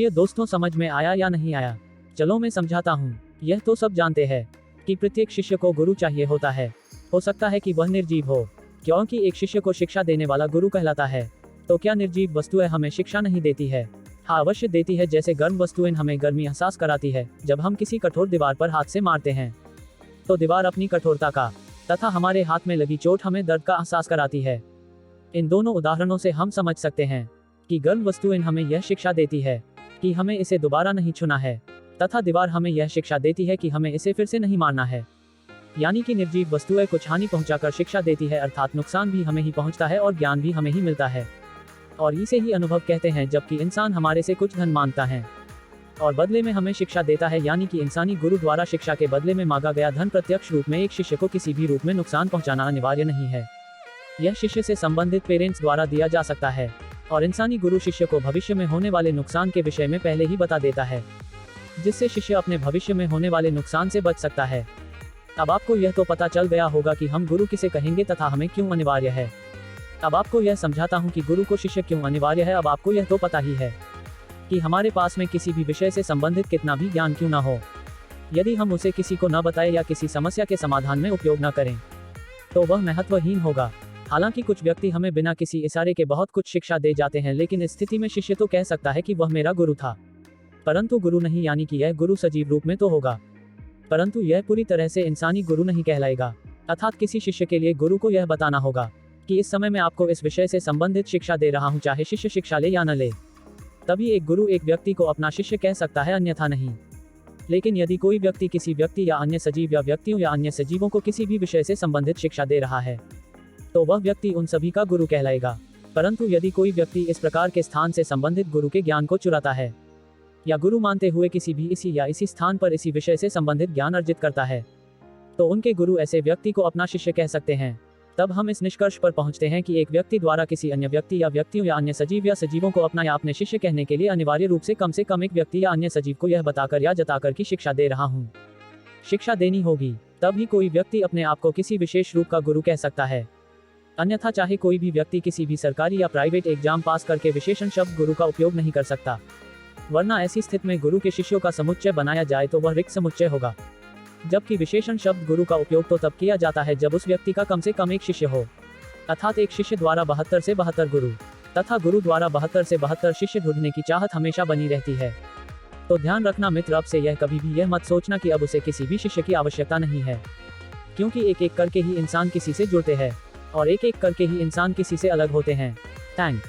प्रिय दोस्तों, समझ में आया या नहीं आया? चलो मैं समझाता हूँ। यह तो सब जानते हैं कि प्रत्येक शिष्य को गुरु चाहिए होता है। हो सकता है कि वह निर्जीव हो, क्योंकि एक शिष्य को शिक्षा देने वाला गुरु कहलाता है। तो क्या निर्जीव वस्तुएं हमें शिक्षा नहीं देती है? हाँ, अवश्य देती है। जैसे गर्म वस्तुएं हमें गर्मी एहसास कराती है। जब हम किसी कठोर दीवार पर हाथ से मारते हैं तो दीवार अपनी कठोरता का तथा हमारे हाथ में लगी चोट हमें दर्द का एहसास कराती है। इन दोनों उदाहरणों से हम समझ सकते हैं कि गर्म वस्तुएं हमें यह शिक्षा देती है कि हमें इसे दोबारा नहीं छूना है, तथा दीवार हमें यह शिक्षा देती है कि हमें इसे फिर से नहीं मारना है। यानी कि निर्जीव वस्तुएं कुछ हानि पहुंचाकर शिक्षा देती है, अर्थात नुकसान भी हमें ही पहुंचता है और ज्ञान भी हमें ही मिलता है। और इसे ही अनुभव कहते हैं। जबकि इंसान हमारे से कुछ धन मांगता है और बदले में हमें शिक्षा देता है, यानी कि इंसानी गुरु द्वारा शिक्षा के बदले में मांगा गया धन प्रत्यक्ष रूप में एक शिष्य को किसी भी रूप में नुकसान पहुंचाना अनिवार्य नहीं है। यह शिष्य से संबंधित पेरेंट्स द्वारा दिया जा सकता है और इंसानी गुरु शिष्य को भविष्य में होने वाले नुकसान के विषय में पहले ही बता देता है, जिससे शिष्य अपने भविष्य में होने वाले नुकसान से बच सकता है। अब आपको यह तो पता चल गया होगा कि हम गुरु किसे कहेंगे तथा हमें क्यों अनिवार्य है। अब आपको यह समझाता हूँ कि गुरु को शिष्य क्यों अनिवार्य है। अब आपको यह तो पता ही है कि हमारे पास में किसी भी विषय से संबंधित कितना भी ज्ञान क्यों ना हो, यदि हम उसे किसी को न बताएं या किसी समस्या के समाधान में उपयोग न करें तो वह महत्वहीन होगा। हालांकि कुछ व्यक्ति हमें बिना किसी इशारे के बहुत कुछ शिक्षा दे जाते हैं, लेकिन इस स्थिति में शिष्य तो कह सकता है कि वह मेरा गुरु था, परंतु गुरु नहीं। यानी कि यह गुरु सजीव रूप में तो होगा, परंतु यह पूरी तरह से इंसानी गुरु नहीं कहलाएगा। अर्थात किसी शिष्य के लिए गुरु को यह बताना होगा कि इस समय मैं आपको इस विषय से संबंधित शिक्षा दे रहा हूँ, चाहे शिष्य शिक्षा ले या न ले। तभी एक गुरु एक व्यक्ति को अपना शिष्य कह सकता है, अन्यथा नहीं। लेकिन यदि कोई व्यक्ति किसी व्यक्ति या अन्य सजीव या व्यक्तियों या अन्य सजीवों को किसी भी विषय से संबंधित शिक्षा दे रहा है तो वह व्यक्ति उन सभी का गुरु कहलाएगा। परंतु यदि कोई व्यक्ति इस प्रकार के स्थान से संबंधित गुरु के ज्ञान को चुराता है या गुरु मानते हुए किसी भी इसी या इसी स्थान पर इसी विषय से संबंधित ज्ञान अर्जित करता है तो उनके गुरु ऐसे व्यक्ति को अपना शिष्य कह सकते हैं। तब हम इस निष्कर्ष पर पहुंचते हैं कि एक व्यक्ति द्वारा किसी अन्य व्यक्ति या व्यक्तियों या अन्य सजीव या सजीवों को अपना या अपने शिष्य कहने के लिए अनिवार्य रूप से कम एक व्यक्ति या अन्य सजीव को यह बताकर या जताकर की शिक्षा दे रहा हूँ। शिक्षा देनी होगी, तब ही कोई व्यक्ति अपने आप को किसी विशेष रूप का गुरु कह सकता है। अन्यथा चाहे कोई भी व्यक्ति किसी भी सरकारी या प्राइवेट एग्जाम पास करके विशेषण शब्द गुरु का उपयोग नहीं कर सकता, वरना ऐसी स्थिति में गुरु के शिष्यों का समुच्चय बनाया जाए तो वह रिक्त समुच्चय होगा। जबकि विशेषण शब्द गुरु का उपयोग तो तब किया जाता है जब उस व्यक्ति का कम से कम एक शिष्य हो, अर्थात एक शिष्य द्वारा 72 से 72 गुरु तथा गुरु द्वारा 72 से 72 शिष्य ढूंढने की चाहत हमेशा बनी रहती है। तो ध्यान रखना मित्र, अब से यह कभी भी यह मत सोचना कि अब उसे किसी भी शिष्य की आवश्यकता नहीं है, क्योंकि एक एक करके ही इंसान किसी से जुड़ते हैं और एक एक करके ही इंसान किसी से अलग होते हैं। थैंक